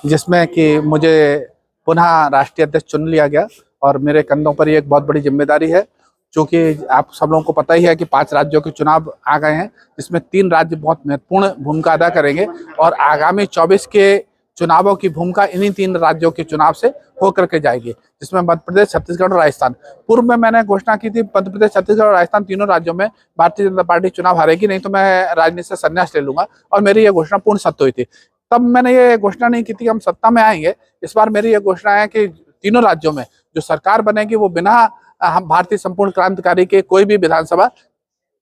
जिसमें कि मुझे पुनः राष्ट्रीय अध्यक्ष चुन लिया गया और मेरे कंधों पर ये एक बहुत बड़ी जिम्मेदारी है। क्योंकि आप सब लोगों को पता ही है कि 5 राज्यों के चुनाव आ गए हैं, जिसमें 3 राज्य बहुत महत्वपूर्ण भूमिका अदा करेंगे और आगामी 24 के चुनावों की भूमिका इन्हीं 3 राज्यों के चुनाव से होकर के जाएगी, जिसमें मध्य प्रदेश, छत्तीसगढ़ और राजस्थान। पूर्व में मैंने घोषणा की थी मध्य प्रदेश, छत्तीसगढ़ और राजस्थान तीनों राज्यों में भारतीय जनता पार्टी चुनाव हारेगी, नहीं तो मैं राजनीति से संन्यास ले लूंगा, और मेरी ये घोषणा पूर्ण सत्य हुई थी। तब मैंने ये घोषणा नहीं की थी हम सत्ता में आएंगे। इस बार मेरी ये घोषणा है कि तीनों राज्यों में जो सरकार बनेगी वो बिना हम भारतीय संपूर्ण क्रांतिकारी के कोई भी विधानसभा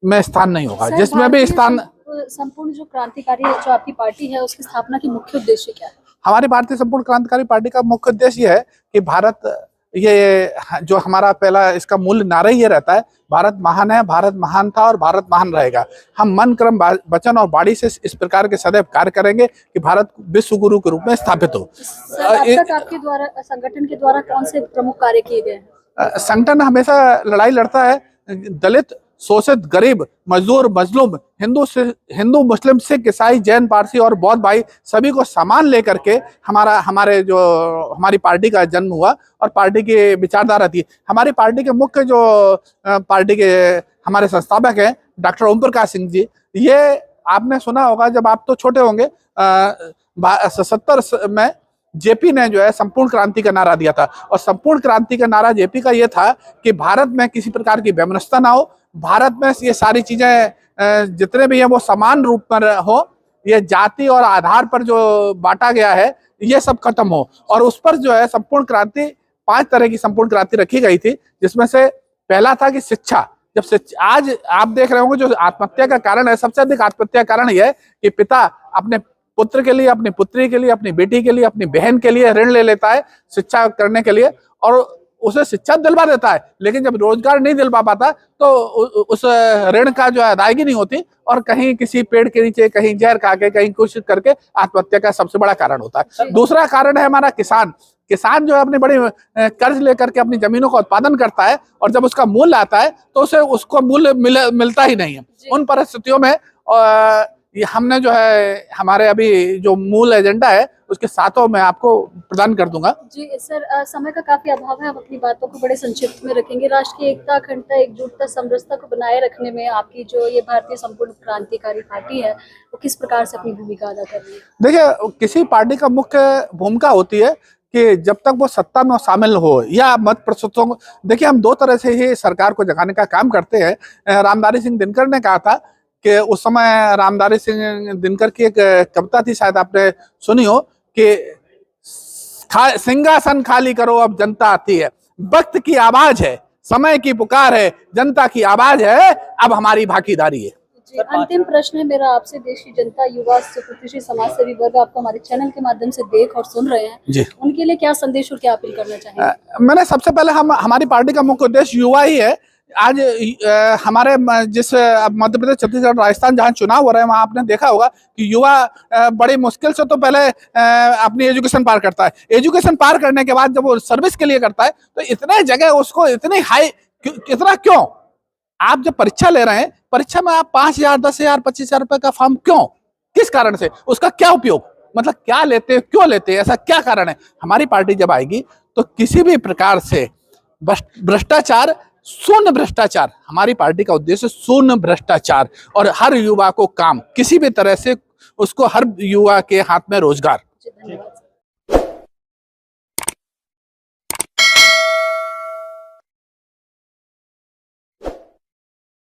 में स्थान नहीं होगा, जिसमें भी स्थान। संपूर्ण जो क्रांतिकारी जो आपकी पार्टी है उसकी स्थापना की मुख्य उद्देश्य क्या है? हमारी भारतीय संपूर्ण क्रांतिकारी पार्टी का मुख्य उद्देश्य ये है कि भारत, ये जो हमारा पहला इसका मूल नारा ही ये रहता है, भारत महान है, भारत महान था और भारत महान रहेगा। हम मन, क्रम, वचन और वाणी से इस प्रकार के सदैव कार्य करेंगे कि भारत विश्व गुरु के रूप में स्थापित हो। अब तक आपके द्वारा, संगठन के द्वारा कौन से प्रमुख कार्य किए गए हैं? संगठन हमेशा लड़ाई लड़ता है दलित, शोषित, गरीब, मजदूर, मजलूम, हिंदू, मुस्लिम, सिख, ईसाई, जैन, पारसी और बौद्ध भाई सभी को समान लेकर के हमारी पार्टी का जन्म हुआ और पार्टी की विचारधारा थी। हमारी पार्टी के मुख्य जो पार्टी के हमारे संस्थापक हैं डॉक्टर ओम प्रकाश सिंह जी, ये आपने सुना होगा, जब आप तो छोटे होंगे, 77 में जेपी ने जो है संपूर्ण क्रांति का नारा दिया था, और संपूर्ण क्रांति का नारा जेपी का ये था कि भारत में किसी प्रकार की वैमनस्यता ना हो, भारत में ये सारी चीजें जितने भी हैं वो समान रूप में हो, ये जाति और आधार पर जो बांटा गया है ये सब खत्म हो। और उस पर जो है संपूर्ण क्रांति, 5 तरह की संपूर्ण क्रांति रखी गई थी, जिसमें से पहला था कि शिक्षा। आज आप देख रहे होंगे जो आत्महत्या का कारण है, सबसे अधिक आत्महत्या का कारण यह है कि पिता अपने पुत्र के लिए, अपनी पुत्री के लिए, अपनी बेटी के लिए, अपनी बहन के लिए ऋण ले लेता है शिक्षा करने के लिए, और उसे शिक्षा दिलवा देता है, लेकिन जब रोजगार नहीं दिलवा पाता तो उस ऋण का जो अदायगी नहीं होती, और कहीं किसी पेड़ के नीचे, कहीं जहर खा के, कहीं कुछ करके आत्महत्या का सबसे बड़ा कारण होता है। दूसरा कारण है हमारा किसान जो है अपनी बड़ी कर्ज लेकर के अपनी जमीनों का उत्पादन करता है, और जब उसका मूल्य आता है तो उसे उसको मूल्य मिलता ही नहीं है। उन परिस्थितियों में ये हमने जो है हमारे अभी जो मूल एजेंडा है उसके साथों में आपको प्रदान कर दूंगा। जी सर, समय का काफी अभाव है, हम अपनी बातों को बड़े संक्षिप्त में रखेंगे। राष्ट्र की एकता, अखंडता, एकजुटता, समरसता को बनाए रखने में आपकी जो ये भारतीय संपूर्ण क्रांतिकारी पार्टी है वो किस प्रकार से अपनी भूमिका अदा कर रही है? देखिए, किसी पार्टी का मुख्य भूमिका होती है कि जब तक वो सत्ता में शामिल हो या मत प्रस्तुतों को, देखिए हम 2 तरह से ही सरकार को जगाने का काम करते हैं। रामधारी सिंह दिनकर ने कहा था कि उस समय रामधारी सिंह दिनकर की एक कविता थी, शायद आपने सुनी हो, कि सिंहासन खाली करो अब जनता आती है, वक्त की आवाज है, समय की पुकार है, जनता की आवाज है, अब हमारी भागीदारी है। अंतिम प्रश्न है मेरा आपसे, देश की जनता, युवा, प्रतिष्ठित समाज सेवी वर्ग आपको हमारे चैनल के माध्यम से देख और सुन रहे हैं जी, उनके लिए क्या संदेश और क्या अपील करना चाहेंगे? मैंने सबसे पहले हमारी पार्टी का मुख्य उद्देश्य युवा ही है। आज हमारे जिस मध्य प्रदेश, छत्तीसगढ़, राजस्थान जहाँ चुनाव हो रहे हैं, वहाँ आपने देखा होगा कि युवा बड़ी मुश्किल से तो पहले अपनी एजुकेशन पार करता है। एजुकेशन पार करने के बाद जब वो सर्विस के लिए करता है तो इतने जगह उसको इतनी हाई, इतना क्यों? आप जब परीक्षा ले रहे हैं, परीक्षा में आप 5,000, 10,000, 25,000 रुपए का फॉर्म क्यों? किस कारण से? उसका क्या उपयोग? मतलब क्या लेते, क्यों लेते, ऐसा क्या कारण है? हमारी पार्टी जब आएगी तो किसी भी प्रकार से भ्रष्टाचार, शून्य भ्रष्टाचार, हमारी पार्टी का उद्देश्य शून्य भ्रष्टाचार, और हर युवा को काम, किसी भी तरह से उसको, हर युवा के हाथ में रोजगार। धन्यवाद।